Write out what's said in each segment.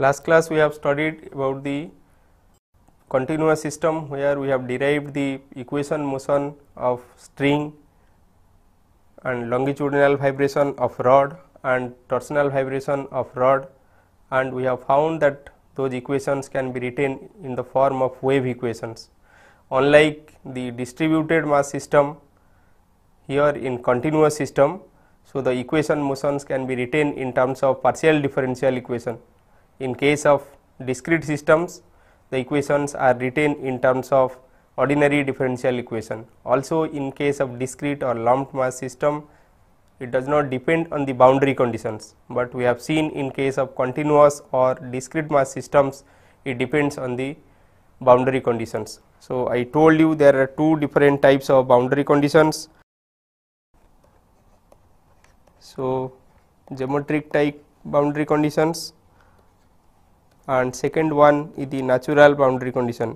last class we have studied about the continuous system, where we have derived the equation motion of string and longitudinal vibration of rod and torsional vibration of rod, and we have found that those equations can be written in the form of wave equations. Unlike the distributed mass system, here in continuous system, so the equation motions can be written in terms of partial differential equation. In case of discrete systems, the equations are written in terms of ordinary differential equation. Also in case of discrete or lumped mass system, it does not depend on the boundary conditions, but we have seen in case of continuous or discrete mass systems, it depends on the boundary conditions. So I told you there are two different types of boundary conditions. So geometric type boundary conditions, and second one is the natural boundary condition.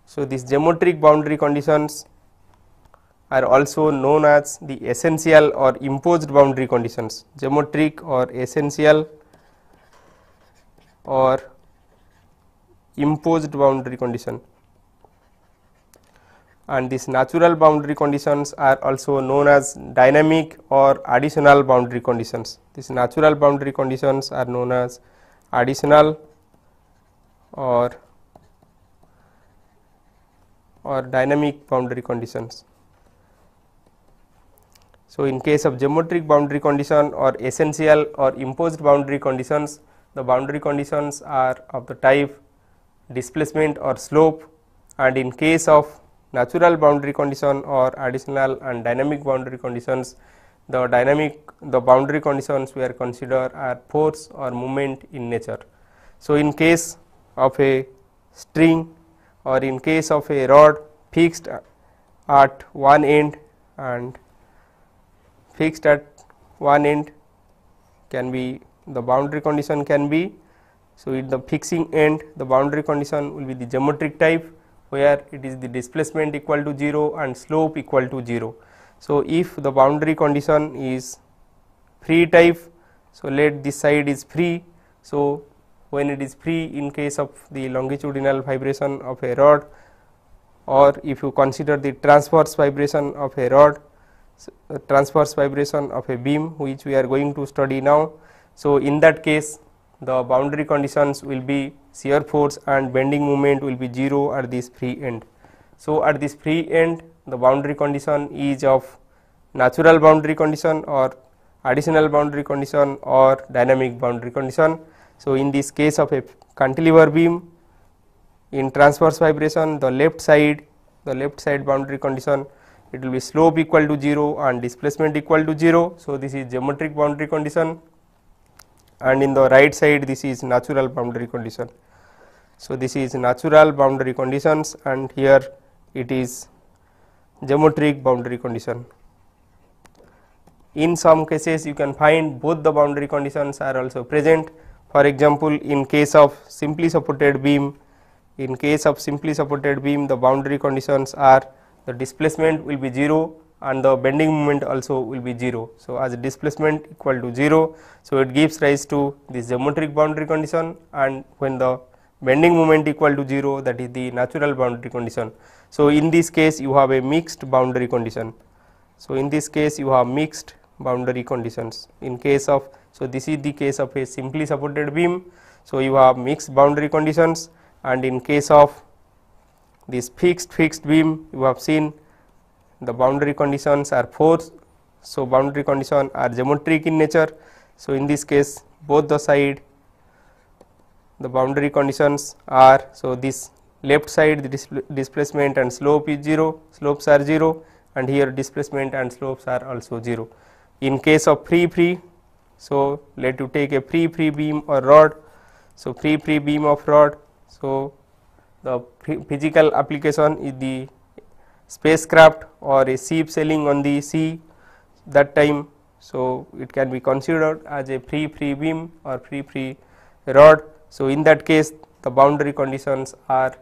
So these geometric boundary conditions are also known as the essential or imposed boundary conditions. Geometric or essential or imposed boundary condition, and these natural boundary conditions are also known as dynamic or additional boundary conditions. These natural boundary conditions are known as additional or dynamic boundary conditions. So in case of geometric boundary condition or essential or imposed boundary conditions, the boundary conditions are of the type displacement or slope, and in case of natural boundary condition or additional and dynamic boundary conditions, the boundary conditions we are consider are force or moment in nature. So in case of a string or in case of a rod fixed at one end and fixed at one end, can be the boundary condition can be, so in the fixing end the boundary condition will be the geometric type, where it is the displacement equal to 0 and slope equal to 0. So if the boundary condition is free type, so let this side is free. So when it is free in case of the longitudinal vibration of a rod, or if you consider the transverse vibration of a rod, transverse vibration of a beam, which we are going to study now. So in that case the boundary conditions will be shear force and bending moment will be 0 at this free end. So at this free end the boundary condition is of natural boundary condition or additional boundary condition or dynamic boundary condition. So in this case of a cantilever beam, in transverse vibration, the left side boundary condition, it will be slope equal to 0 and displacement equal to 0. So this is geometric boundary condition, and in the right side this is natural boundary condition. So this is natural boundary conditions, and here it is geometric boundary condition. In some cases you can find both the boundary conditions are also present. For example, in case of simply supported beam, the boundary conditions are the displacement will be 0 and the bending moment also will be 0. So as displacement equal to 0, so it gives rise to this geometric boundary condition, and when the bending moment equal to 0, that is the natural boundary condition. So in this case you have a mixed boundary condition. So in this case you have mixed boundary conditions. In case of, so this is the case of a simply supported beam, so you have mixed boundary conditions, and in case of this fixed beam, you have seen the boundary conditions are force. So boundary conditions are geometric in nature. So in this case both the side the boundary conditions are, so this left side the displacement and slope is 0, slopes are 0, and here displacement and slopes are also 0. In case of free, so let you take a free beam or rod. So free beam of rod, so the physical application is the spacecraft or a ship sailing on the sea that time. So it can be considered as a free beam or free rod. So in that case the boundary conditions are,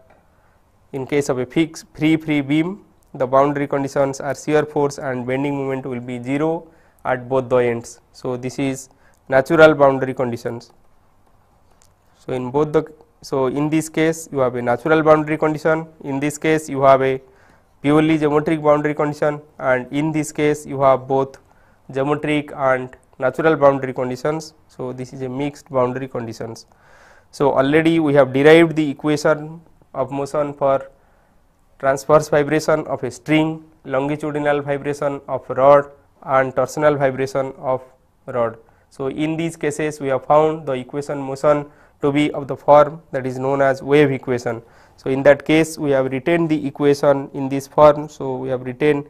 in case of a fixed free beam, the boundary conditions are shear force and bending moment will be 0 at both the ends. So this is natural boundary conditions. So in both the, so in this case you have a natural boundary condition, in this case you have a purely geometric boundary condition, and in this case you have both geometric and natural boundary conditions. So this is a mixed boundary conditions. So already we have derived the equation of motion for transverse vibration of a string, longitudinal vibration of rod and torsional vibration of rod. So in these cases we have found the equation motion to be of the form that is known as wave equation. So in that case we have retained the equation in this form. So we have retained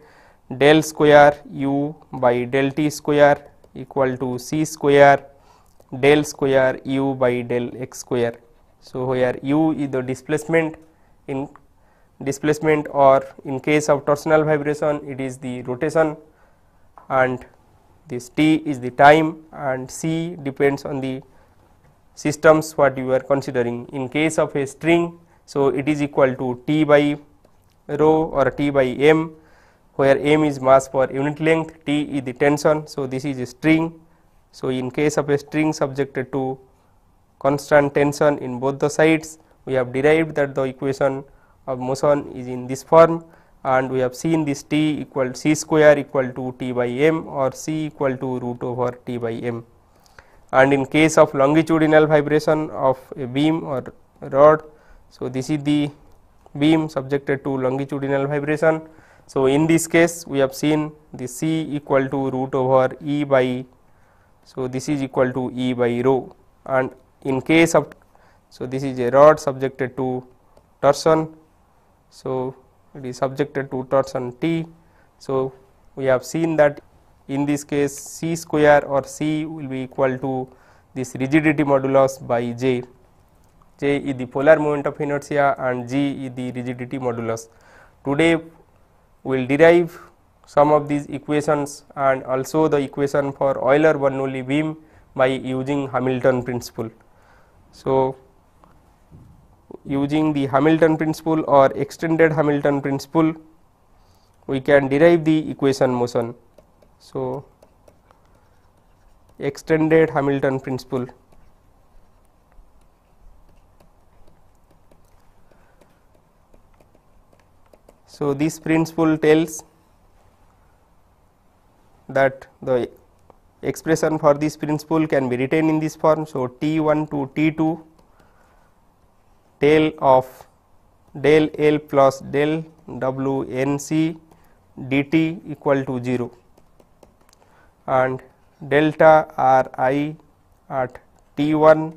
del square u by del t square equal to c square del square u by del x square. So where u is the displacement or in case of torsional vibration it is the rotation, and this t is the time, and c depends on the systems what you are considering. In case of a string, so it is equal to t by rho or t by m, where m is mass per unit length, t is the tension. So this is a string. So in case of a string subjected to constant tension in both the sides, we have derived that the equation of motion is in this form, and we have seen this t equal c square equal to t by m or c equal to root over t by m. And in case of longitudinal vibration of a beam or rod, so this is the beam subjected to longitudinal vibration. So in this case we have seen the c equal to root over e by, so this is equal to e by rho. And in case of, so this is a rod subjected to torsion, so it is subjected to torsion T. So we have seen that in this case c square or c will be equal to this rigidity modulus by j. J is the polar moment of inertia and g is the rigidity modulus. Today we will derive some of these equations and also the equation for Euler-Bernoulli beam by using Hamilton principle. So using the Hamilton principle or extended Hamilton principle, we can derive the equation motion. So extended Hamilton principle. So this principle tells that the expression for this principle can be written in this form. So T1 to T2 del of del L plus del W N C dt equal to 0, and delta R I at T1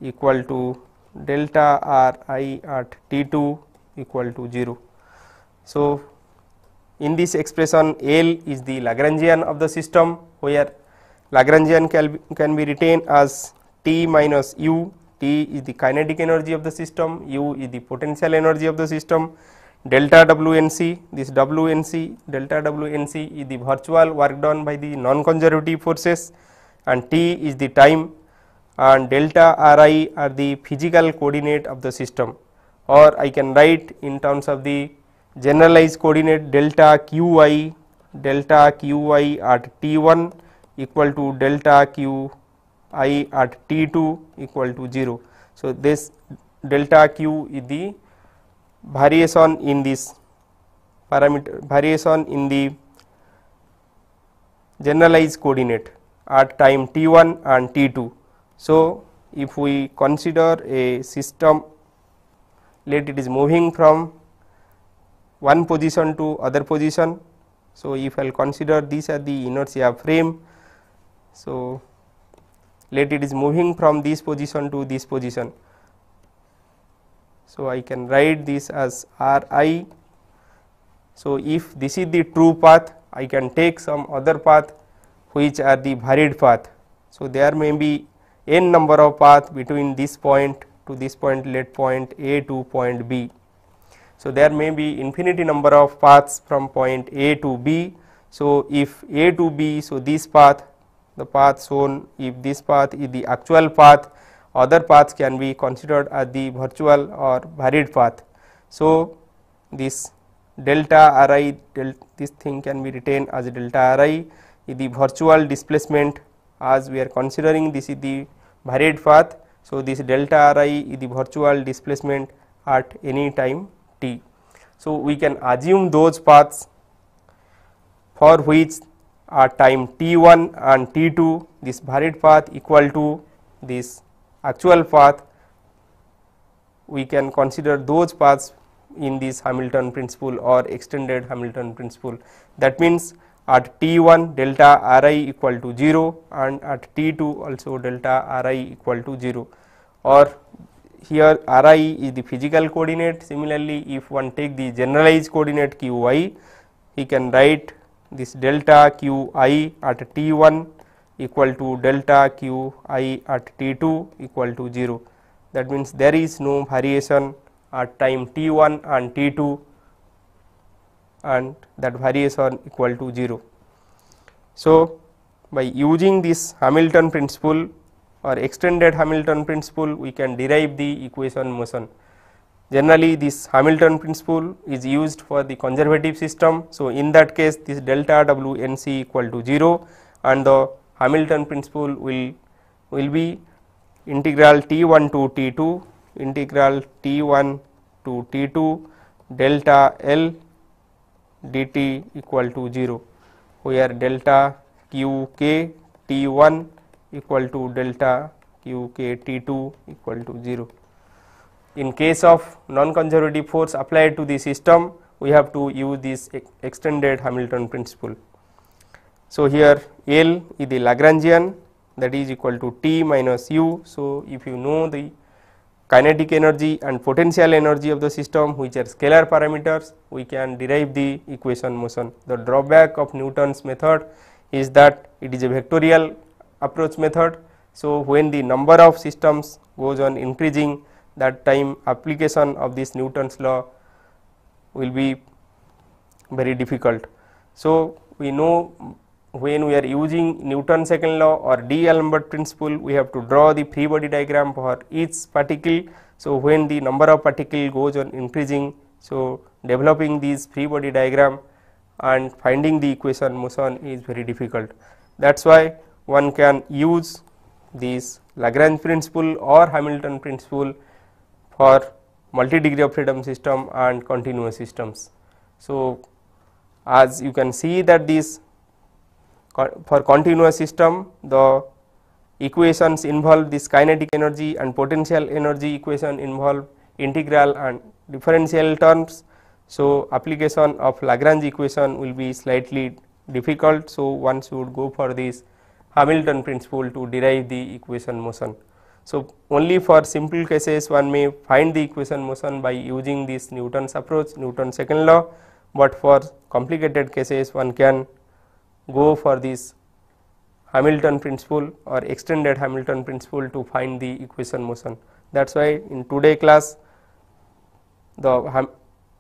equal to delta R I at T2 equal to 0. So in this expression L is the Lagrangian of the system, where Lagrangian can be written as T minus U. T is the kinetic energy of the system, U is the potential energy of the system, delta WNC, this WNC, delta WNC is the virtual work done by the non-conservative forces, and T is the time, and delta Ri are the physical coordinate of the system, or I can write in terms of the generalized coordinate delta Qi at T1 equal to delta Qi at T2 equal to 0. So this delta Q is the variation in this parameter, variation in the generalized coordinate at time T1 and T2. So if we consider a system, let it is moving from one position to other position. So if I will consider this as the inertia frame, so let it is moving from this position to this position. So I can write this as Ri. So if this is the true path, I can take some other path which are the varied path. So there may be n number of paths between this point to this point, let point A to point B. So there may be infinity number of paths from point A to B. So if A to B, so this path, the path shown, if this path is the actual path, other paths can be considered as the virtual or varied path. So this delta Ri, this thing can be written as delta Ri is the virtual displacement as we are considering this is the varied path. So, this delta Ri is the virtual displacement at any time t. So, we can assume those paths for which at time t1 and t2 this varied path equal to this actual path. We can consider those paths in this Hamilton principle or extended Hamilton principle. That means, at t1 delta Ri equal to 0 and at t2 also delta Ri equal to 0, or here Ri is the physical coordinate. Similarly, if one take the generalized coordinate qi, he can write this delta qi at t1 equal to delta qi at t2 equal to 0. That means, there is no variation at time t1 and t2 and that variation equal to 0. So, by using this Hamilton principle or extended Hamilton principle, we can derive the equation motion. Generally, this Hamilton principle is used for the conservative system. So, in that case this delta WNc equal to 0 and the Hamilton principle will be integral t1 to t2 integral t1 to t2 delta L dt equal to 0, where delta qk t1 equal to delta qk t2 equal to 0. In case of non-conservative force applied to the system, we have to use this extended Hamilton principle. So, here L is the Lagrangian, that is equal to T minus U. So, if you know the kinetic energy and potential energy of the system, which are scalar parameters, we can derive the equation motion. The drawback of Newton's method is that it is a vectorial approach method. So, when the number of systems goes on increasing, that time application of this Newton's law will be very difficult. So, we know when we are using Newton's second law or D'Alembert principle, we have to draw the free body diagram for each particle. So, when the number of particle goes on increasing, so developing these free body diagram and finding the equation motion is very difficult. That is why one can use this Lagrange principle or Hamilton principle for multi degree of freedom system and continuous systems. So, as you can see that this for continuous system, the equations involve this kinetic energy and potential energy equation involve integral and differential terms. So, application of Lagrange equation will be slightly difficult. So, one should go for this Hamilton principle to derive the equation motion. So, only for simple cases one may find the equation motion by using this Newton's approach, Newton's second law, but for complicated cases one can go for this Hamilton principle or extended Hamilton principle to find the equation motion. That is why in today class the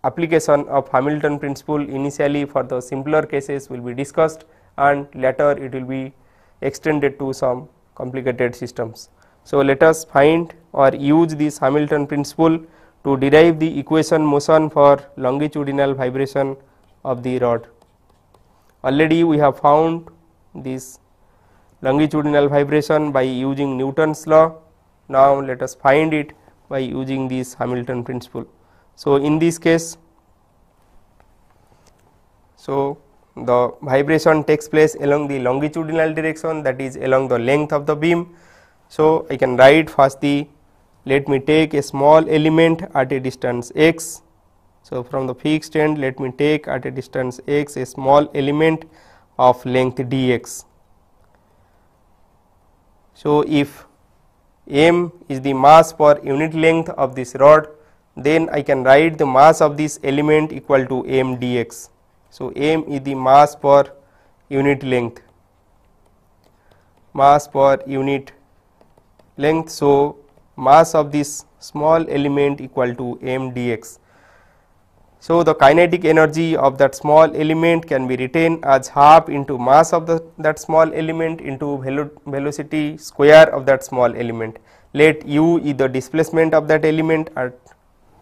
application of Hamilton principle initially for the simpler cases will be discussed and later it will be extended to some complicated systems. So, let us find or use this Hamilton principle to derive the equation motion for longitudinal vibration of the rod. Already we have found this longitudinal vibration by using Newton's law. Now, let us find it by using this Hamilton principle. So, in this case, so the vibration takes place along the longitudinal direction, that is along the length of the beam. So, I can write first the, let me take a small element at a distance x. So, from the fixed end let me take at a distance x a small element of length dx. So, if m is the mass per unit length of this rod, then I can write the mass of this element equal to m dx. So, m is the mass per unit length, mass per unit length. So, mass of this small element equal to m dx. So, the kinetic energy of that small element can be written as half into mass of that small element into velocity square of that small element. Let u is the displacement of that element at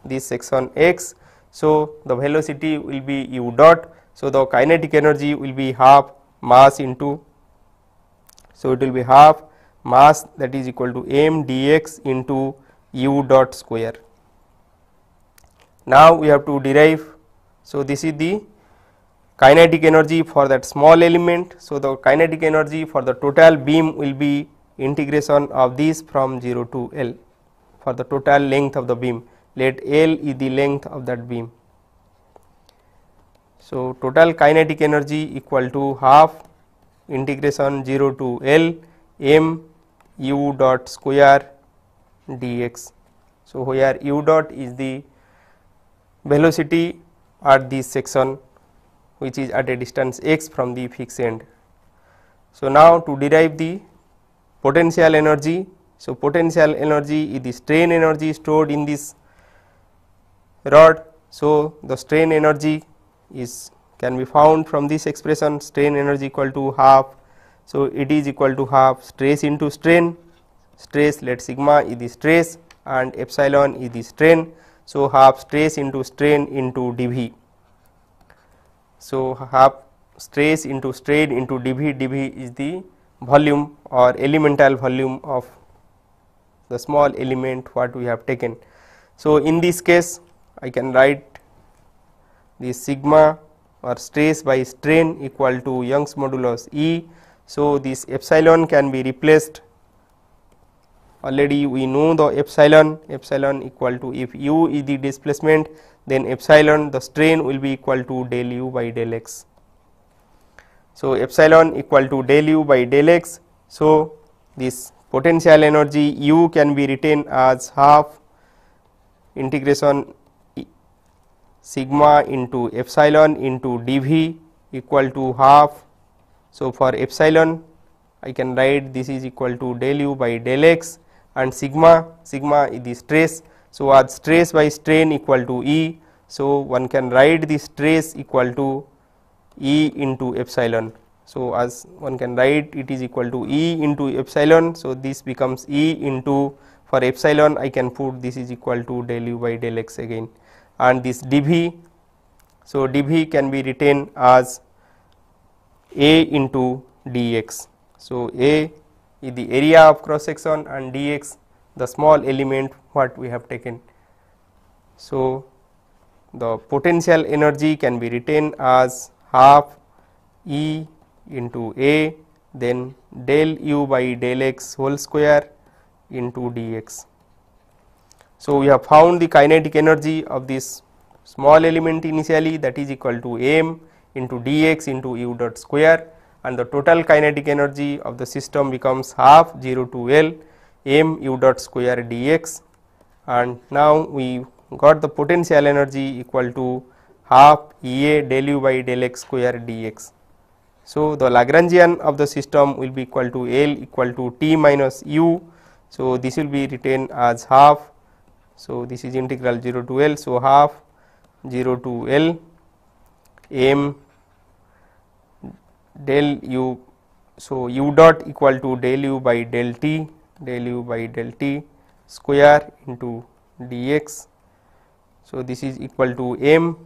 this section x. So, the velocity will be u dot. So, the kinetic energy will be half mass into So, it will be half mass, that is equal to m dx into u dot square. Now, we have to derive. So, this is the kinetic energy for that small element. So, the kinetic energy for the total beam will be integration of this from 0 to L for the total length of the beam. Let L is the length of that beam. So, total kinetic energy equal to half integration 0 to L m u dot square dx. So, where u dot is the velocity at this section, which is at a distance x from the fixed end. So, now to derive the potential energy. So, potential energy is the strain energy stored in this rod. So, the strain energy is can be found from this expression, strain energy equal to half. So, it is equal to half stress into strain, stress, let sigma is the stress and epsilon is the strain. So, half stress into strain into dV. So, half stress into strain into dV, dV is the volume or elemental volume of the small element what we have taken. So, in this case I can write the sigma or stress by strain equal to Young's modulus E. So, this epsilon can be replaced, already we know the epsilon equal to, if u is the displacement, then epsilon the strain will be equal to del u by del x. So, epsilon equal to del u by del x. So, this potential energy u can be written as half integration sigma into epsilon into dV equal to half. So, for epsilon I can write this is equal to del u by del x, and sigma is the stress. So, as stress by strain equal to E. So, one can write the stress equal to E into epsilon. So, as one can write it is equal to E into epsilon. So, this becomes E into, for epsilon I can put this is equal to del u by del x again, and this dV. So, dV can be written as A into dx. So, A is the area of cross section and dx the small element what we have taken. So, the potential energy can be written as half E into A, then del u by del x whole square into dx. So, we have found the kinetic energy of this small element initially, that is equal to m into dx into u dot square, and the total kinetic energy of the system becomes half 0 to L m u dot square dx, and now we got the potential energy equal to half E A del u by del x square dx. So, the Lagrangian of the system will be equal to L equal to T minus u. So, this will be written as half. So, this is integral 0 to L. So, half 0 to L m del u. So, u dot equal to del u by del t square into dx. So, this is equal to m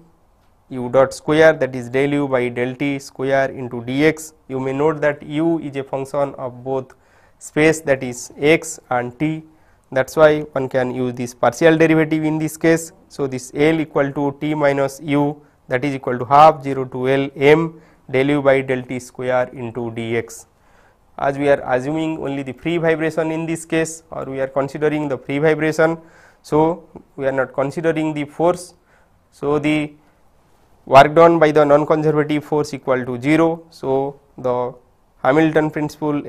u dot square, that is del u by del t square into dx. You may note that u is a function of both space, that is x and t, that is why one can use this partial derivative in this case. So, this L equal to t minus u, that is equal to half 0 to L m del u by del t square into dx. As we are assuming only the free vibration in this case, or we are considering the free vibration. So, we are not considering the force. So, the work done by the non-conservative force equal to 0. So, the Hamilton principle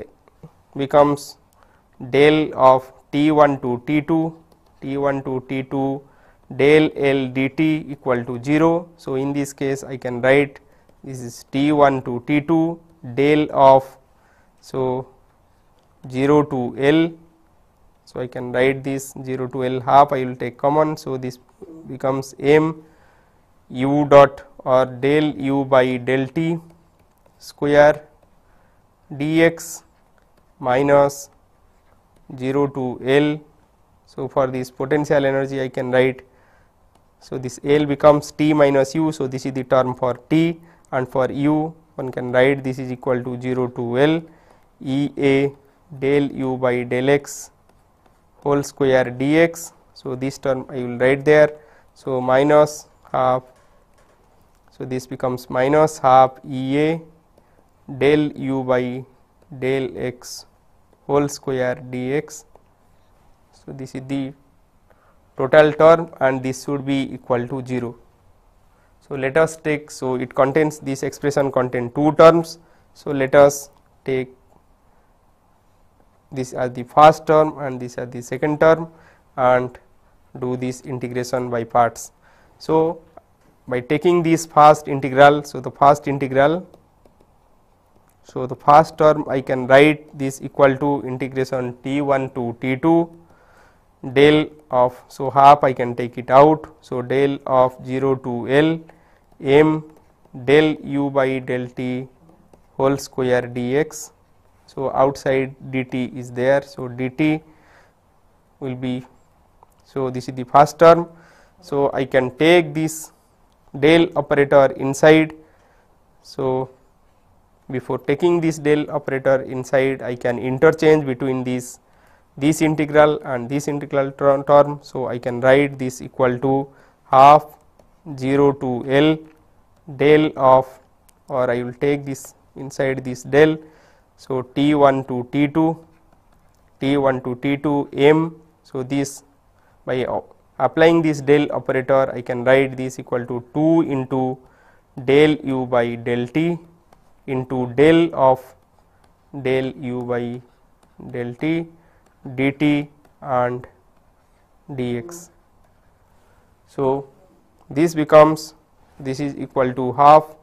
becomes del of T1 to T2 del L dt equal to 0. So, in this case I can write this is T1 to T2 del of, so 0 to L. So, I can write this 0 to L half, I will take common. So, this becomes m u dot or del u by del t square dx minus 0 to L. So, for this potential energy I can write, so this L becomes t minus u. So, this is the term for t, and for u one can write this is equal to 0 to L E A del u by del x whole square dx. So, this term I will write there. So, minus half. So, this becomes minus half E A del u by del x whole square dx. So, this is the total term and this should be equal to 0. So, let us take, so it contains, this expression contains two terms. So, let us take this as the first term and this as the second term and do this integration by parts. So, by taking this first integral, so the first integral, so the first term I can write this equal to integration T1 to T2 del of, so half I can take it out. So, del of 0 to L m del u by del t whole square dx. So, outside dt is there. So, dt will be, so this is the first term. So, I can take this del operator inside. So, before taking this del operator inside, I can interchange between this integral and this integral term. So, I can write this equal to half 0 to L del of, or I will take this inside this del. So, T1 to T2 m. So, this by applying this del operator I can write this equal to 2 into del u by del t into del of del u by del t dt and dx. So, this becomes, this is equal to half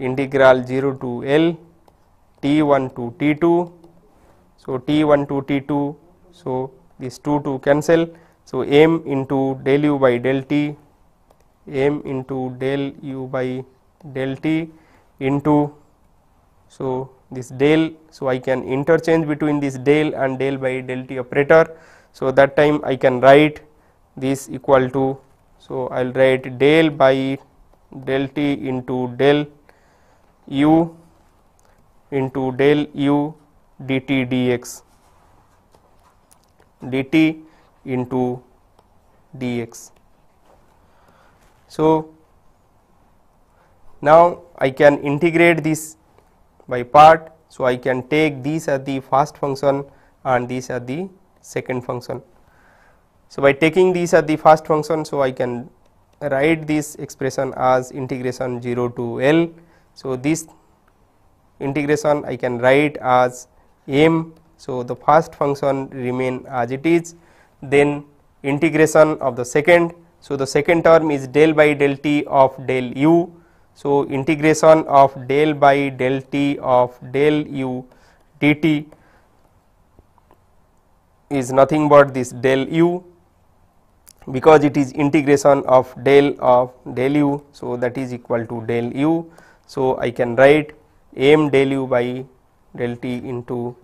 integral 0 to L T1 to T2. So, T1 to T2. So, these 2 cancel. So, m into del u by del t, m into del u by del t into, so this del. So, I can interchange between this del and del by del t operator. So, that time I can write this equal to, so I will write del by del t into del u into del u dt dx, dt into dx. So, now I can integrate this by part. So, I can take these as the first function and these as the second function. So, by taking these as the first function, so I can write this expression as integration 0 to L. So, this integration I can write as m. So, the first function remain as it is, then integration of the second. So, the second term is del by del t of del u. So, integration of del by del t of del u dt is nothing but this del u, because it is integration of del u. So, that is equal to del u. So, I can write m del u by del t into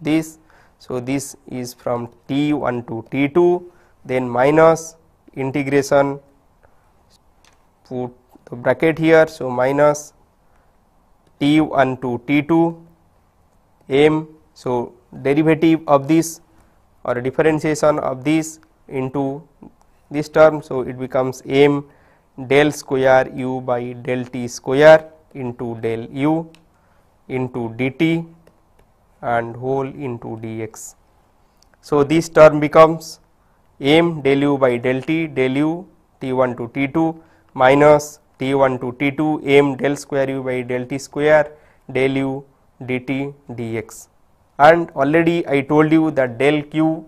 this. So, this is from T1 to T2, then minus integration, put the bracket here. So, minus T1 to T2 m. So, derivative of this or differentiation of this into this term. So, it becomes m del square u by del t square into del u into dt and whole into dx. So, this term becomes m del u by del u T1 to T2 minus T1 to T2 m del square u by del t square del u dt dx. And already I told you that del q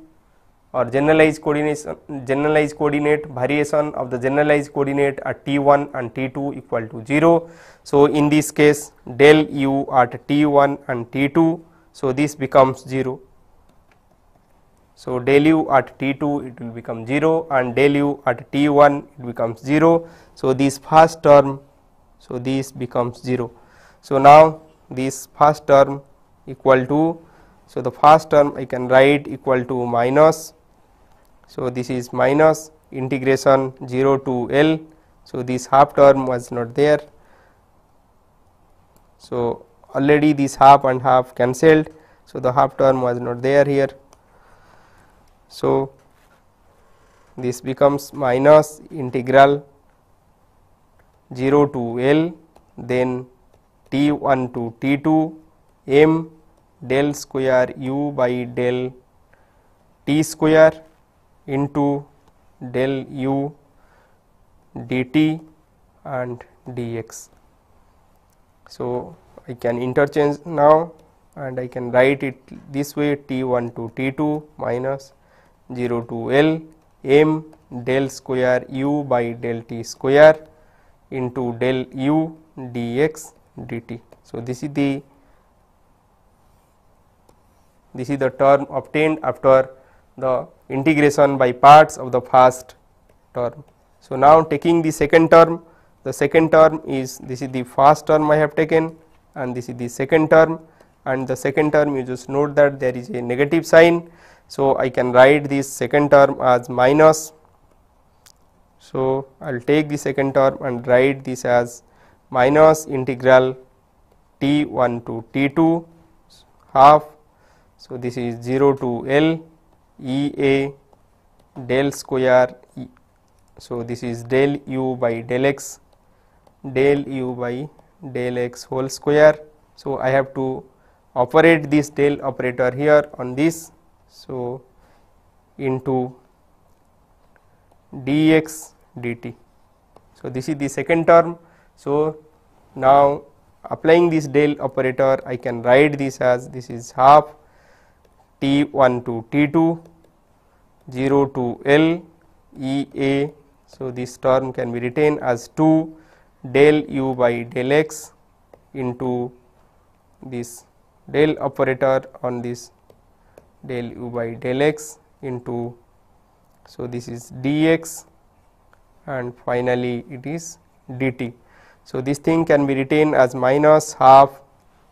or generalized coordinate variation of the generalized coordinate at T1 and T2 equal to 0. So, in this case del u at T1 and T2. So, this becomes 0. So, del u at T2 it will become 0 and del u at T1 it becomes 0. So, this first term, so this becomes 0. So, now this first term equal to, so the first term I can write equal to minus. So, this is minus integration 0 to L. So, this half term was not there. So, already this half and half cancelled. So, the half term was not there here. So, this becomes minus integral 0 to L, then T1 to T2 m del square u by del t square into del u dt and dx. So, I can interchange now and I can write it this way, T1 to T2 minus 0 to L m del square u by del t square into del u dx dt. So, this is the term obtained after the integration by parts of the first term. So, now taking the second term is, this is the first term I have taken and this is the second term, and the second term you just note that there is a negative sign. So, I can write this second term as minus. So, I will take the second term and write this as minus integral T1 to T2 half. So, this is 0 to L E A del square. So, this is del u by del x whole square. So, I have to operate this del operator here on this. So, into dx dt. So, this is the second term. So, now applying this del operator I can write this as, this is half T1 to T2 0 to L E A. So, this term can be written as 2 del u by del x into this del operator on this del u by del x into, so this is dx and finally it is dt. So, this thing can be written as minus half.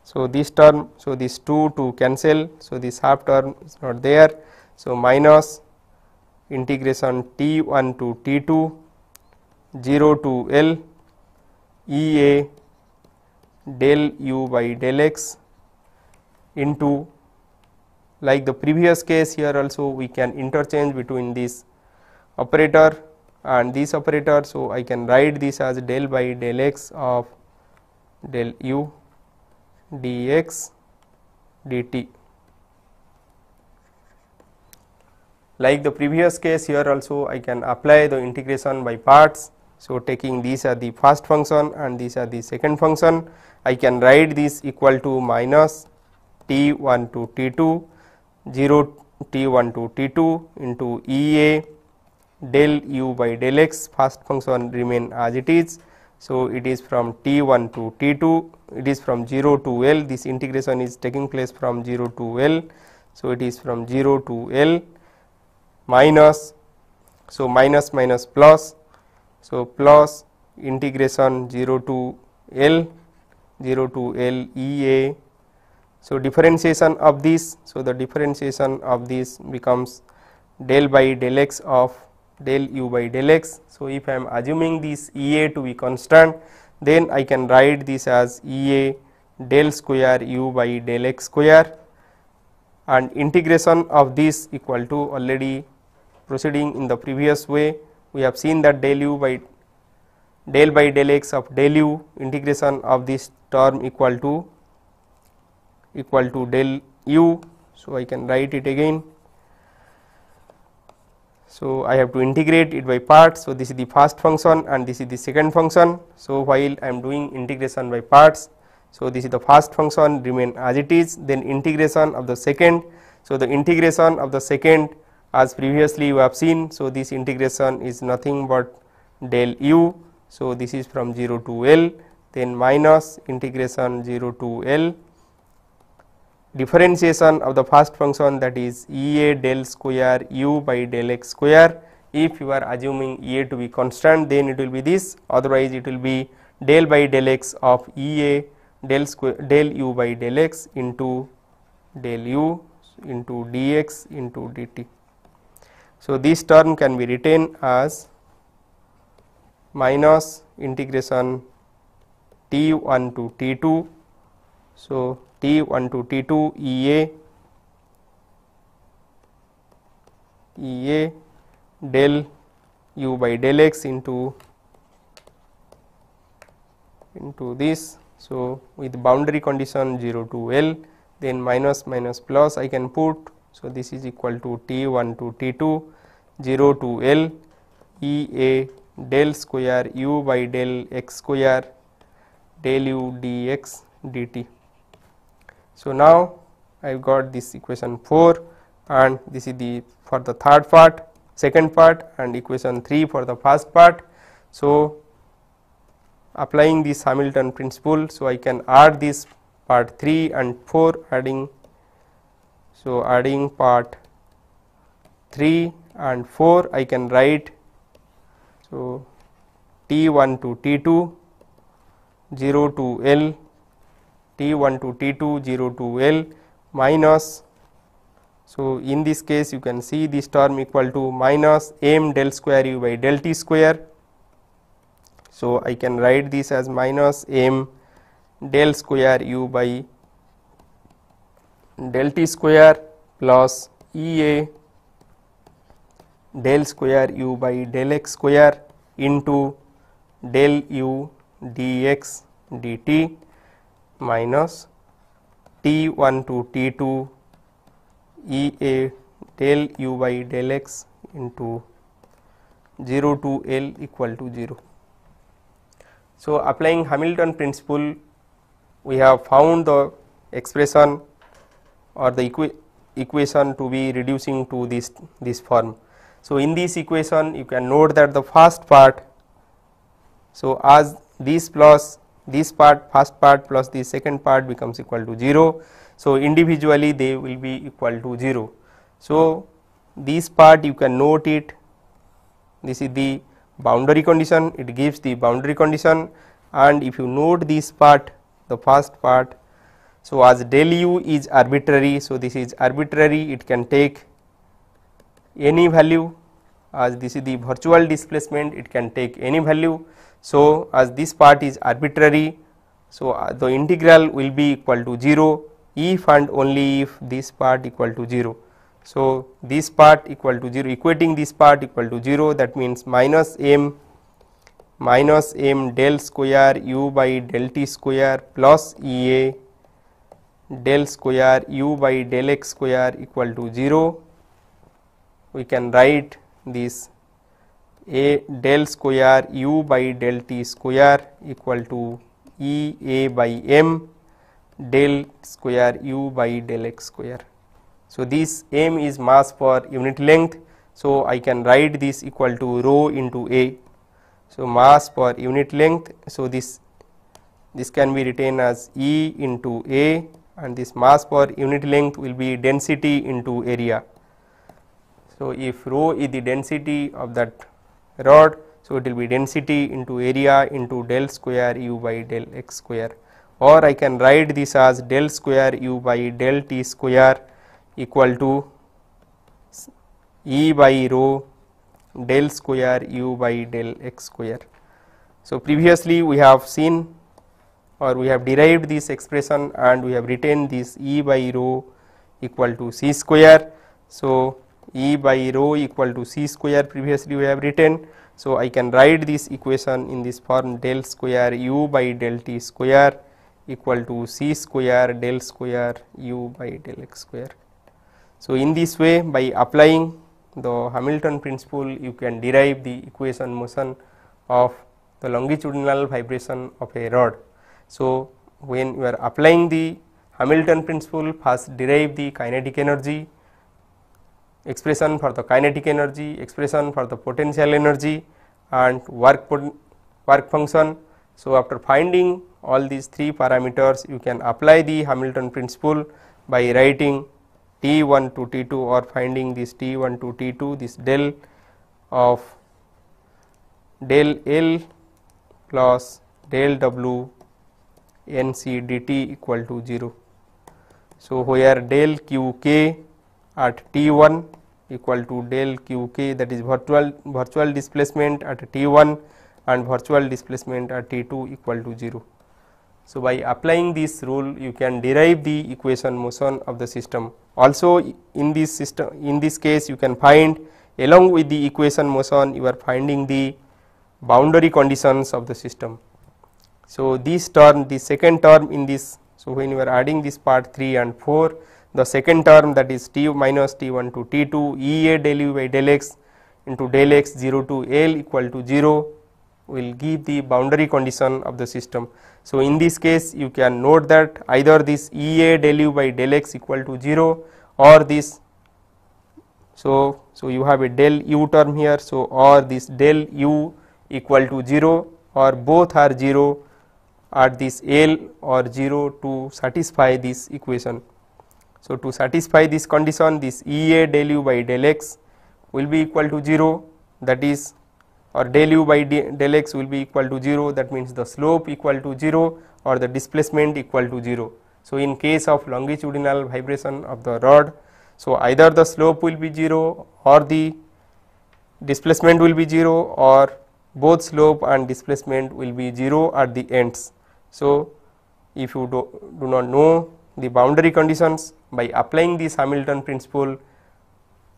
So, this term, so this 2 to cancel. So, this half term is not there. So, minus integration T1 to T2 0 to L E A del u by del x into, like the previous case, here also we can interchange between this operator and this operator. So, I can write this as del by del x of del u dx dt. Like the previous case, here also I can apply the integration by parts. So, taking these are the first function and these are the second function, I can write this equal to minus T1 to T2 0 T1 to T2 into E A del u by del x, first function remain as it is. So, it is from T1 to T2, it is from 0 to L, this integration is taking place from 0 to L. So, it is from 0 to L minus, so minus minus plus, so plus integration 0 to L E A. So, differentiation of this, so the differentiation of this becomes del by del x of del u by del x. So, if I am assuming this E A to be constant, then I can write this as E A del square u by del x square, and integration of this equal to, already proceeding in the previous way, we have seen that del u by del x of del u, integration of this term equal to del u. So, I can write it again. So, I have to integrate it by parts. So, this is the first function and this is the second function. So, while I am doing integration by parts, so this is the first function remain as it is, then integration of the second. So, the integration of the second, as previously you have seen, so this integration is nothing but del u. So, this is from 0 to L, then minus integration 0 to L, differentiation of the first function, that is E A del square u by del x square. If you are assuming E A to be constant, then it will be this, otherwise it will be del by del x of E A del u by del x into del u into dx into dt. So, this term can be written as minus integration T1 to T2. So, T1 to T2 EA del u by del x into this. So, with boundary condition 0 to L, then minus minus plus I can put. So, this is equal to T1 to T2 0 to L EA del square u by del x square del u dx dt. So, now I have got this equation 4, and this is the for the second part, and equation 3 for the first part. So, applying this Hamilton principle, so I can add this part 3 and 4 adding. So, adding part 3 and 4 I can write. So, T1 to T2 0 to L, T1 to T2 0 to L minus. So, in this case you can see this term equal to minus m del square u by del t square. So, I can write this as minus m del square u by del t square plus EA del square u by del x square into del u dx dt minus T1 to T2 EA del u by del x into 0 to L equal to 0. So, applying Hamilton principle, we have found the expression or the equation to be reducing to this form. So, in this equation you can note that the first part, so as this plus this part, first part plus the second part becomes equal to 0. So, individually they will be equal to 0. So, this part you can note it, this is the boundary condition, it gives the boundary condition, and if you note this part, the first part, so as del u is arbitrary, so this is arbitrary, it can take any value, as this is the virtual displacement, it can take any value. So, as this part is arbitrary, so the integral will be equal to 0 if and only if this part equal to 0. So, this part equal to 0, equating this part equal to 0, that means minus m del square u by del t square plus EA del square u by del x square equal to 0. We can write this a del square u by del t square equal to E a by m del square u by del x square. So, this m is mass per unit length. So, I can write this equal to rho into a. So, mass per unit length. So, this can be written as E into a, and this mass per unit length will be density into area. So, if rho is the density of that rod, so it will be density into area into del square u by del x square, or I can write this as del square u by del t square equal to E by rho del square u by del x square. So, previously we have seen or we have derived this expression and we have written this E by rho equal to c square. So, E by rho equal to c square previously we have written. So, I can write this equation in this form del square u by del t square equal to c square del square u by del x square. So, in this way, by applying the Hamilton principle, you can derive the equation motion of the longitudinal vibration of a rod. So, when you are applying the Hamilton principle, first derive the kinetic energy, expression for the kinetic energy, expression for the potential energy, and work function. So, after finding all these three parameters, you can apply the Hamilton principle by writing T1 to T2 or finding this T1 to T2, this del of del L plus del W N C dt equal to 0. So, where del q k at T1 equal to del q k, that is virtual displacement at T1 and virtual displacement at T2 equal to 0. So, by applying this rule you can derive the equation motion of the system. Also in this system, in this case you can find, along with the equation motion you are finding the boundary conditions of the system. So, this term, the second term in this, so when you are adding this part 3 and 4, the second term, that is T minus T1 to T2 Ea del u by del x into del x 0 to L equal to 0 will give the boundary condition of the system. So, in this case you can note that either this Ea del u by del x equal to 0 or this, so you have a del u term here, so or this del u equal to 0 or both are 0 at this L or 0 to satisfy this equation. So, to satisfy this condition, this Ea del u by del x will be equal to 0, that is, or del u by del x will be equal to 0, that means the slope equal to 0 or the displacement equal to 0. So, in case of longitudinal vibration of the rod, so either the slope will be 0 or the displacement will be 0 or both slope and displacement will be 0 at the ends. So, if you do not know the boundary conditions, by applying this Hamilton principle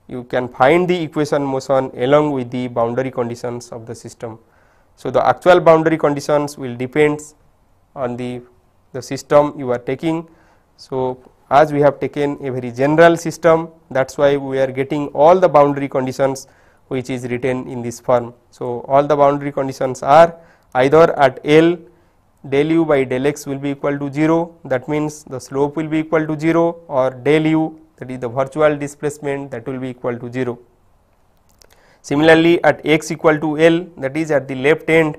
you can find the equation motion along with the boundary conditions of the system. So, the actual boundary conditions will depends on the system you are taking. So, as we have taken a very general system, that is why we are getting all the boundary conditions which is written in this form. So, all the boundary conditions are either at L del u by del x will be equal to 0, that means the slope will be equal to 0, or del u, that is the virtual displacement, that will be equal to 0. Similarly, at x equal to L, that is at the left end,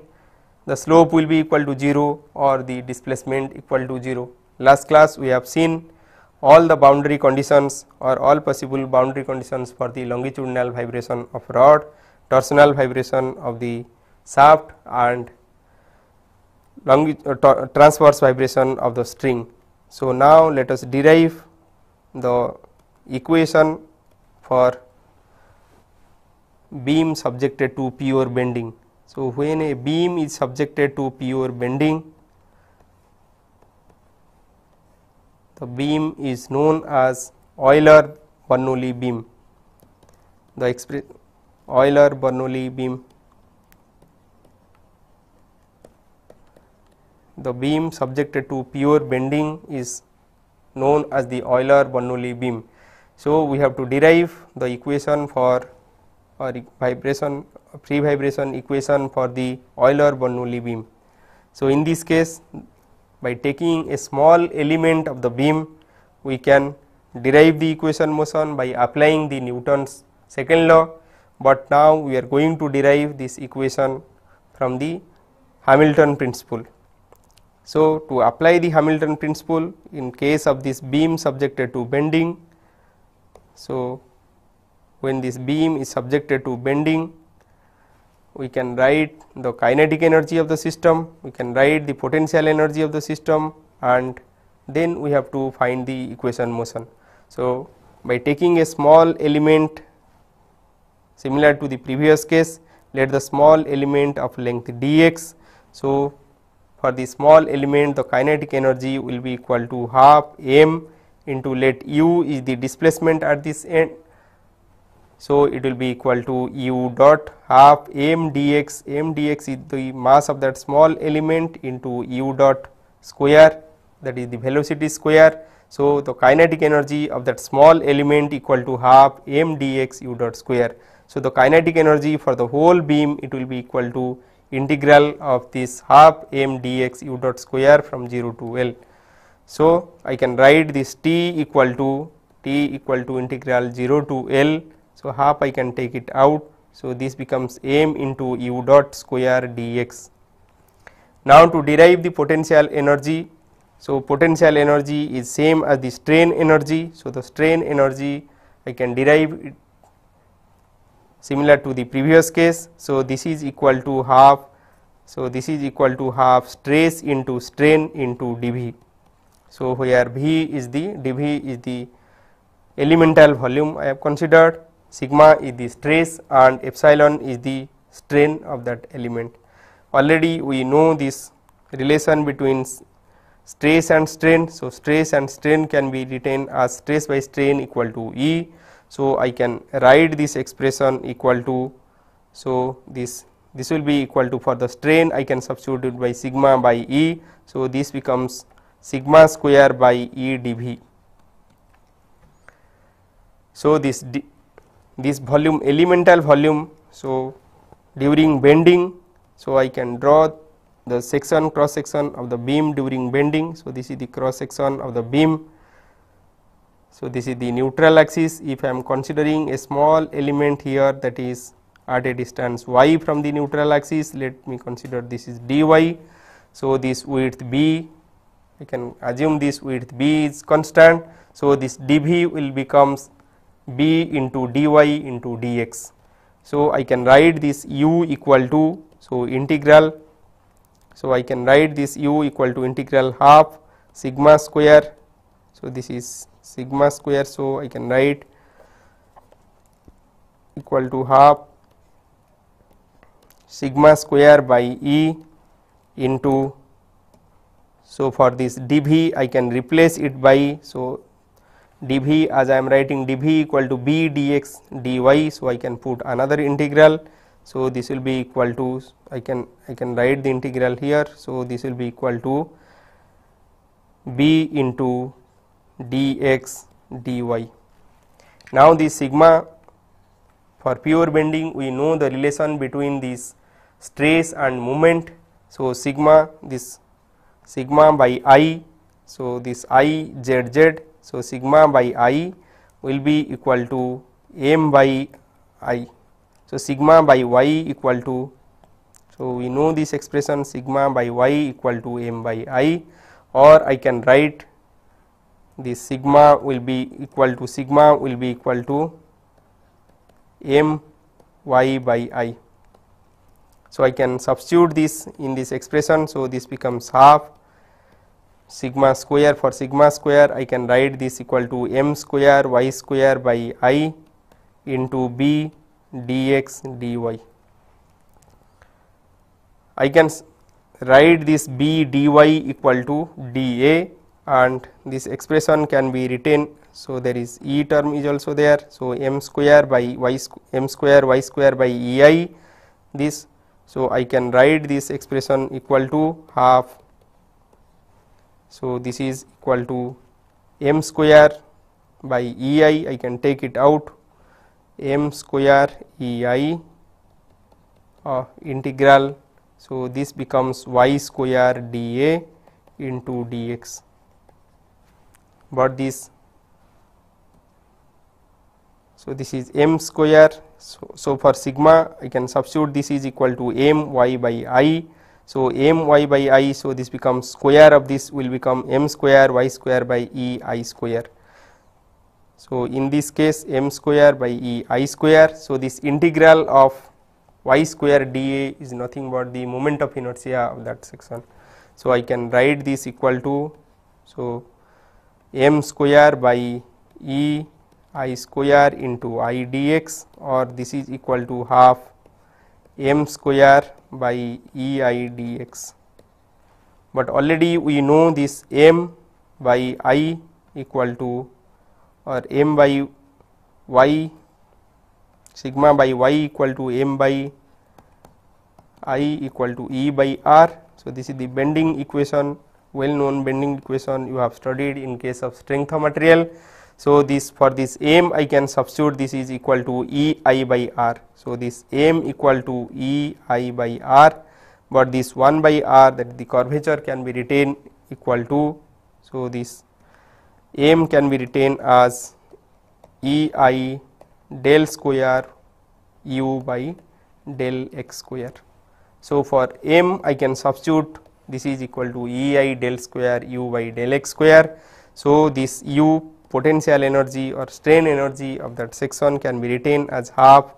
the slope will be equal to 0 or the displacement equal to 0. Last class we have seen all the boundary conditions or all possible boundary conditions for the longitudinal vibration of rod, torsional vibration of the shaft and transverse vibration of the string. So, now let us derive the equation for beam subjected to pure bending. So, when a beam is subjected to pure bending, the beam is known as Euler-Bernoulli beam. The Euler-Bernoulli beam, the beam subjected to pure bending is known as the Euler-Bernoulli beam. So, we have to derive the equation for or vibration, free vibration equation for the Euler-Bernoulli beam. So, in this case, by taking a small element of the beam, we can derive the equation motion by applying the Newton's second law, but now we are going to derive this equation from the Hamilton principle. So, to apply the Hamilton principle in case of this beam subjected to bending, so when this beam is subjected to bending, we can write the kinetic energy of the system, we can write the potential energy of the system, and then we have to find the equation motion. So, by taking a small element similar to the previous case, let the small element of length dx. So, for the small element the kinetic energy will be equal to half m into, let u is the displacement at this end. So, it will be equal to u dot half m dx, m dx is the mass of that small element into u dot square, that is the velocity square. So, the kinetic energy of that small element equal to half m dx u dot square. So, the kinetic energy for the whole beam, it will be equal to integral of this half m dx u dot square from 0 to L. So, I can write this t equal to integral 0 to L. So, half I can take it out. So, this becomes m into u dot square dx. Now, to derive the potential energy, so potential energy is same as the strain energy. So, the strain energy I can derive it similar to the previous case. So, this is equal to half. So, this is equal to half stress into strain into dV. So, where V is the dV is the elemental volume I have considered, sigma is the stress and epsilon is the strain of that element. Already we know this relation between stress and strain. So, stress and strain can be written as stress by strain equal to E. So, I can write this expression equal to, so this will be equal to, for the strain I can substitute it by sigma by E. So, this becomes sigma square by E dV. So, this volume, elemental volume, so during bending, so I can draw the section, cross section of the beam during bending. So, this is the cross section of the beam. So, this is the neutral axis. If I am considering a small element here, that is at a distance y from the neutral axis, let me consider this is dy. So, this width b, I can assume this width b is constant. So, this dv will becomes b into dy into dx. So, I can write this u equal to, so integral, so I can write this u equal to integral half sigma square. So, this is sigma square. So, I can write equal to half sigma square by E into, so for this dv I can replace it by, so dv, as I am writing dv equal to b dx dy. So, I can put another integral. So, this will be equal to, I can write the integral here. So, this will be equal to b into dx dy. Now, this sigma, for pure bending we know the relation between this stress and moment. So, sigma, this sigma by I, so this I z z. So, sigma by I will be equal to m by I. So, sigma by y equal to, so we know this expression sigma by y equal to m by I, or I can write this sigma will be equal to m y by I. So, I can substitute this in this expression. So, this becomes half sigma square. For sigma square I can write this equal to m square y square by I into b dx dy. I can write this b dy equal to dA, and this expression can be written. So, there is E term is also there. So, m square by y square by EI this. So, I can write this expression equal to half. So, this is equal to m square by EI, I can take it out, m square EI integral. So, this becomes y square dA into dx, but this, so this is m square. So, for sigma I can substitute this is equal to m y by I. So, m y by I, so this becomes square of this will become m square y square by E I square. So, in this case m square by E I square. So, this integral of y square dA is nothing but the moment of inertia of that section. So, I can write this equal to, so m square by E I square into I dx, or this is equal to half m square by E I dx. But already we know this m by I equal to, or m by y, sigma by y equal to m by I equal to E by R. So, this is the bending equation, well known bending equation you have studied in case of strength of material. So, this for this m I can substitute this is equal to E I by R. So, this m equal to E I by R, but this 1 by R, that the curvature can be written equal to, so this m can be written as E I del square u by del x square. So, for m I can substitute this is equal to E I del square u by del x square. So, this u potential energy or strain energy of that section can be written as half.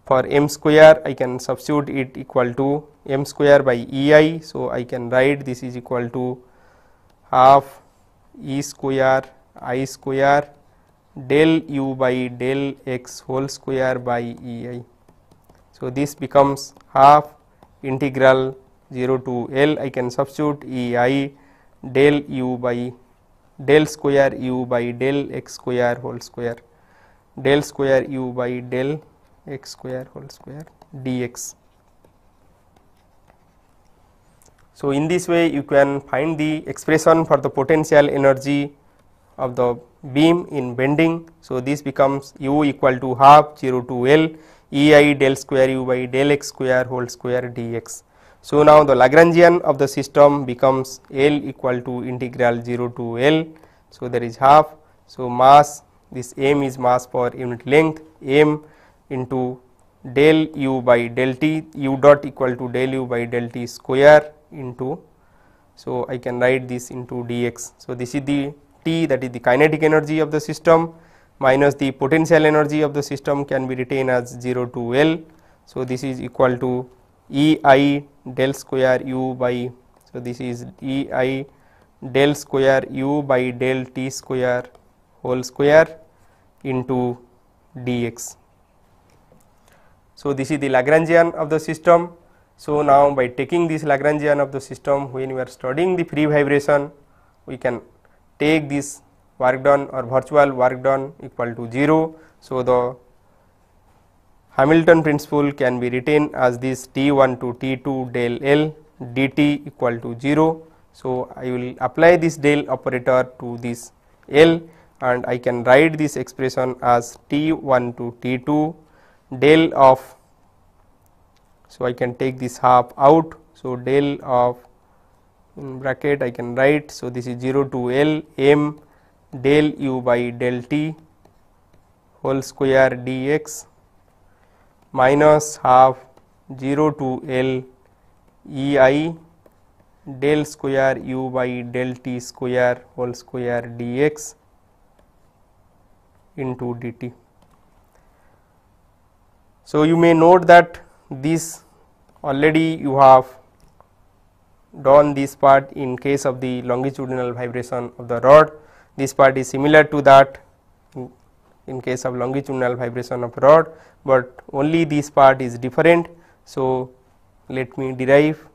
For m square I can substitute it equal to m square by E I. So, I can write this is equal to half E square I square del u by del x whole square by E I. So, this becomes half integral 0 to L, I can substitute E I del u by del square u by del x square whole square, del square u by del x square whole square dx. So, in this way you can find the expression for the potential energy of the beam in bending. So, this becomes u equal to half 0 to L E I del square u by del x square whole square dx. So, now the Lagrangian of the system becomes L equal to integral 0 to L. So, there is half. So, mass, this m is mass per unit length, m into del u by del t, u dot equal to del u by del t square into, so I can write this into dx. So, this is the T, that is the kinetic energy of the system, minus the potential energy of the system can be written as 0 to L. So, this is equal to E I del square u by, so this is E I del square u by del t square whole square into dx. So, this is the Lagrangian of the system. So, now by taking this Lagrangian of the system, when we are studying the free vibration, we can take this work done or virtual work done equal to 0. So, the Hamilton principle can be written as this T1 to T2 del L dt equal to 0. So, I will apply this del operator to this L and I can write this expression as T1 to T2 del of, so I can take this half out. So, del of, in bracket I can write, so this is 0 to L m del u by del t whole square dx minus half 0 to L E I del square u by del t square whole square dx into dt. So, you may note that this already you have done this part in case of the longitudinal vibration of the rod. This part is similar to that in case of longitudinal vibration of rod, but only this part is different. So, let me derive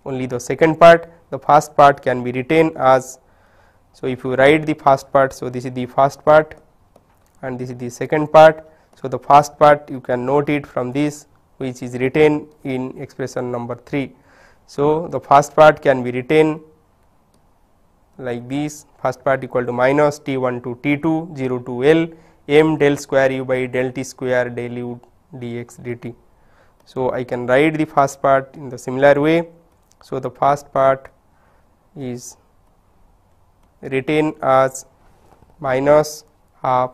only the second part. The first part can be written as, so if you write the first part, so this is the first part and this is the second part. So, the first part you can note it from this, which is written in expression number 3. So, the first part can be written like this, first part equal to minus T1 to T2 0 to L m del square u by del t square del u dx dt. So, I can write the first part in the similar way. So, the first part is written as minus half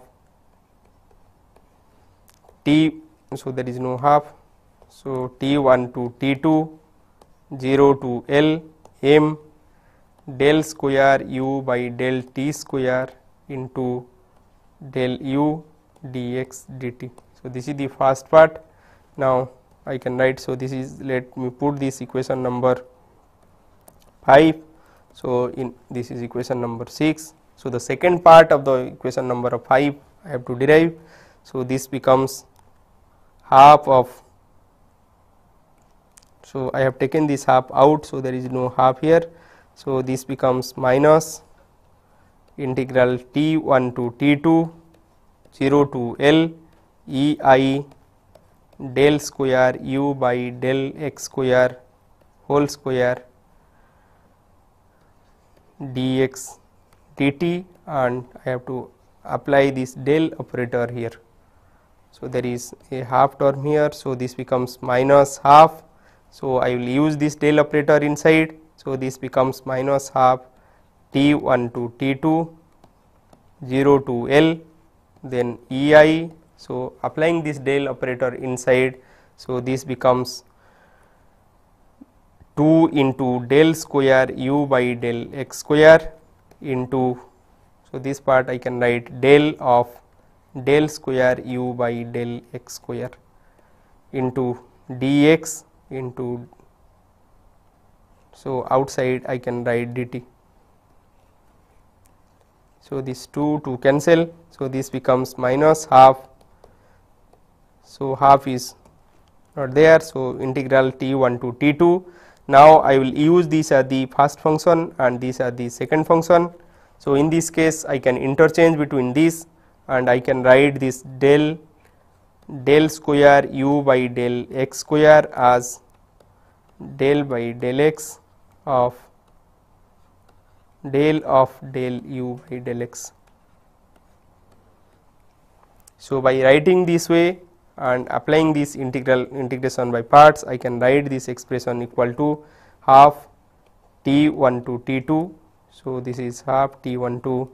T, so there is no half. So, T1 to T2 0 to L m del square u by del t square into del u dx dt. So, this is the first part. Now, I can write, so this is, let me put this equation number 5. So, in this is equation number 6. So, the second part of the equation number 5 I have to derive. So, this becomes half of, so I have taken this half out. So, there is no half here. So, this becomes minus integral T1 to T2 0 to L E I del square u by del x square whole square dx dt, and I have to apply this del operator here. So, there is a half term here. So, this becomes minus half. So, I will use this del operator inside. So, this becomes minus half T1 to T2 0 to L then E I. So, applying this del operator inside. So, this becomes 2 into del square u by del x square into, so this part I can write del of del square u by del x square into dx into, so outside I can write dt. So, this 2 to cancel. So, this becomes minus half. So, half is not there. So, integral T1 to T2 Now, I will use these as the first function and these are the second function. So, in this case I can interchange between these and I can write this del square u by del x square as del by del x of del u by del x. So, by writing this way and applying this integration by parts, I can write this expression equal to half T1 to T2. So, this is half T1 to,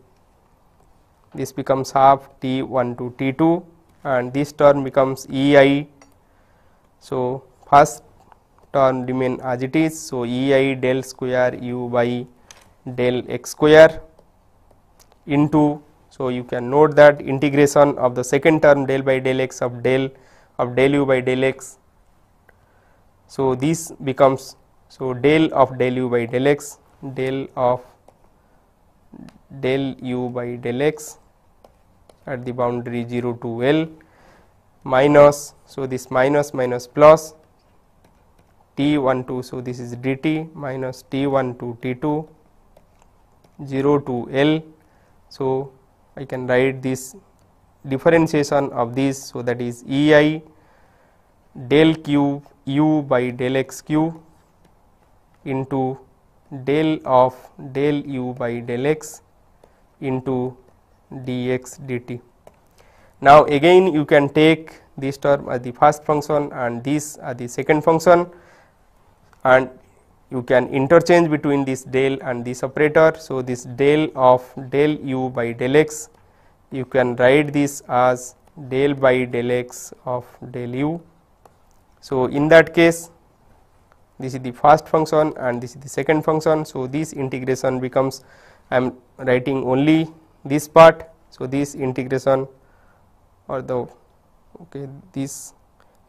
this becomes half T1 to T2 and this term becomes EI. So, first term remain as it is. So, EI del square u by del x square into, so you can note that integration of the second term del by del x of del u by del x. So, this becomes, so del of del u by del x, del of del u by del x at the boundary 0 to L minus, so this minus plus T1 to, so this is dt minus T1 to T2 0 to L. So, I can write this differentiation of this, so that is EI del q u by del x q into del of del u by del x into dx dt. Now, again you can take this term as the first function and this as the second function and you can interchange between this del and this operator. So, this del of del u by del x, you can write this as del by del x of del u. So, in that case this is the first function and this is the second function. So, this integration becomes, I am writing only this part. So, this integration or the this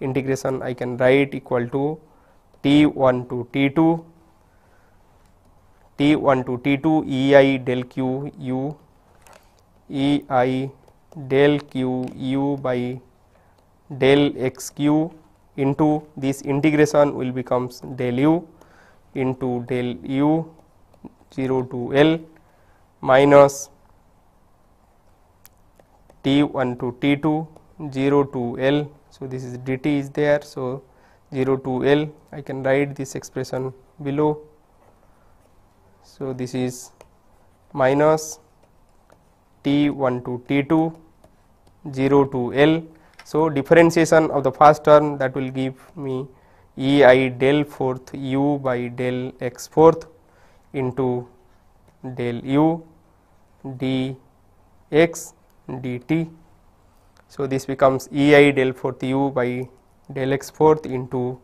integration I can write equal to T1 to T2 EI del q u EI del q u by del x q into this integration will becomes del u into del u 0 to L minus T1 to T2 0 to L. So, this is dt is there. So, 0 to L, I can write this expression below. So, this is minus T1 to T2 0 to L. So, differentiation of the first term, that will give me EI del fourth u by del x fourth into del u dx dt. So, this becomes EI del fourth u by del x fourth into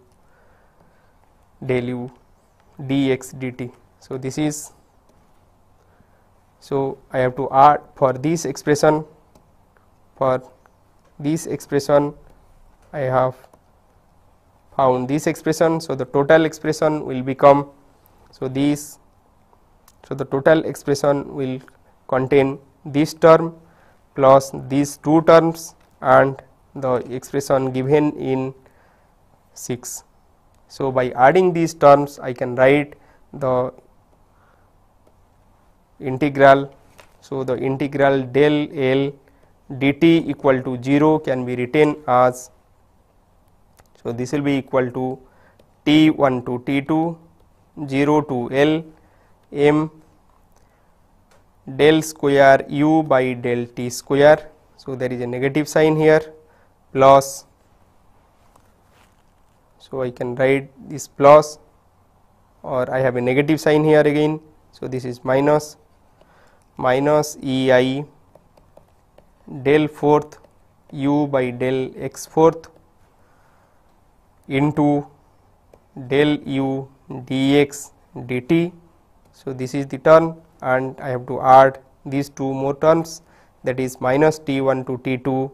del u dx dt. So, this is, so I have to add for this expression, I have found this expression. So, the total expression will become, so this, so the total expression will contain this term plus these two terms and the expression given in 6. So, by adding these terms I can write the integral. So, the integral del L dt equal to 0 can be written as, so this will be equal to T1 to T2 0 to L m del square u by del t square. So, there is a negative sign here plus, so I can write this plus, or I have a negative sign here again. So, this is minus EI del fourth u by del x fourth into del u dx dt. So, this is the term and I have to add these two more terms, that is minus T1 to T2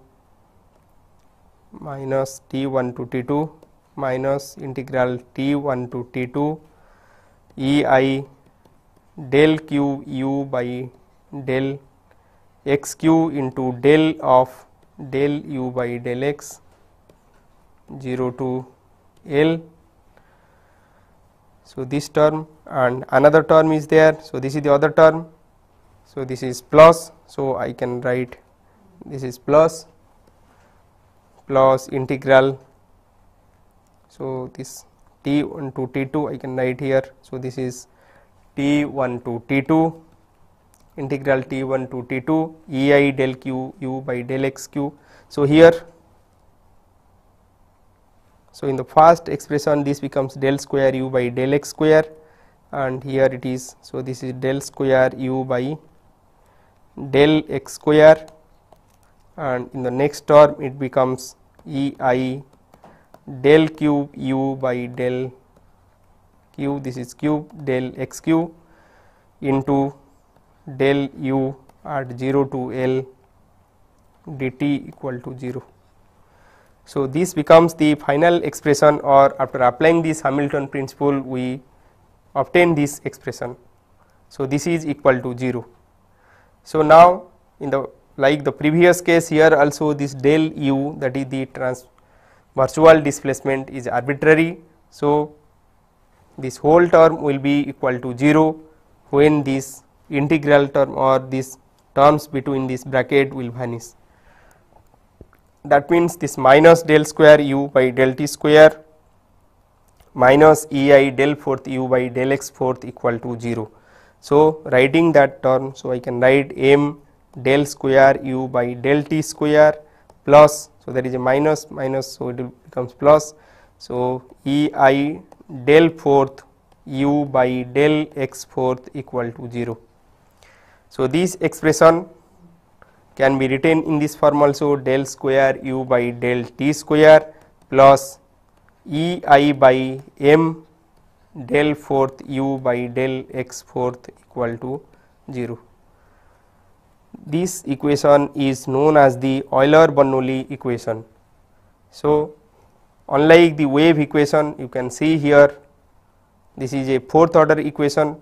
minus integral T1 to T2 EI del q u by del x q into del of del u by del x 0 to L. So, this term and another term is there. So, this is the other term. So, this is plus. So, I can write this is plus integral. So, this T1 to T2 I can write here. So, this is T1 to T2 integral T1 to T2 EI del Q U by del x Q. So, here, so in the first expression this becomes del square U by del x square, and here it is. So, this is del square U by del x square, and in the next term it becomes EI del cube U by del Q, this is cube del x cube into del U at 0 to L dt equal to 0. So, this becomes the final expression, or after applying this Hamilton principle we obtain this expression. So, this is equal to 0. So, now in the like the previous case, here also this del U, that is the virtual displacement, is arbitrary. So, this whole term will be equal to 0 when this integral term or these terms between this bracket will vanish. That means this minus del square U by del t square minus EI del fourth U by del x fourth equal to 0. So, writing that term, so I can write m del square U by del t square plus, so that is a minus, so it becomes plus. So, EI del fourth U by del x fourth equal to 0. So, this expression can be written in this form also, del square U by del t square plus EI by m del fourth U by del x fourth equal to 0. This equation is known as the Euler-Bernoulli equation. So, unlike the wave equation, you can see here this is a fourth order equation.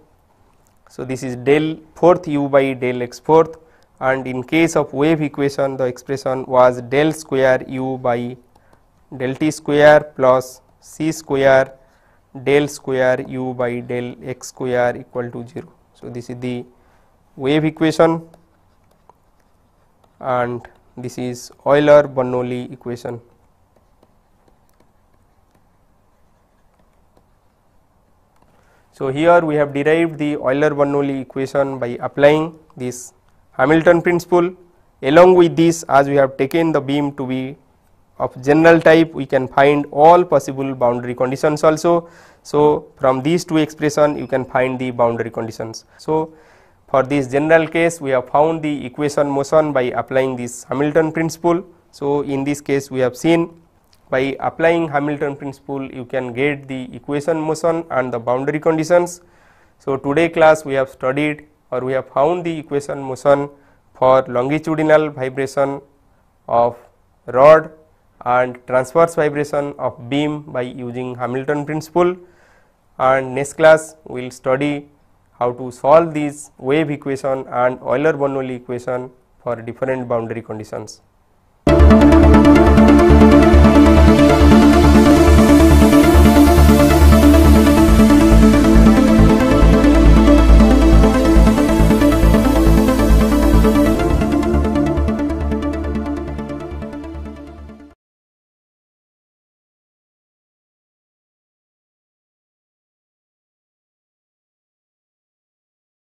So, this is del fourth U by del x fourth, and in case of wave equation the expression was del square U by del t square plus c square del square U by del x square equal to 0. So, this is the wave equation, and this is Euler-Bernoulli equation. So, here we have derived the Euler-Bernoulli equation by applying this Hamilton principle. Along with this, as we have taken the beam to be of general type, we can find all possible boundary conditions also. So, from these two expressions you can find the boundary conditions. So, for this general case we have found the equation motion by applying this Hamilton principle. So, in this case we have seen by applying Hamilton principle you can get the equation motion and the boundary conditions. So, today class we have studied, or we have found the equation motion for longitudinal vibration of rod and transverse vibration of beam by using Hamilton principle, and next class we will study how to solve these wave equation and Euler-Bernoulli equation for different boundary conditions.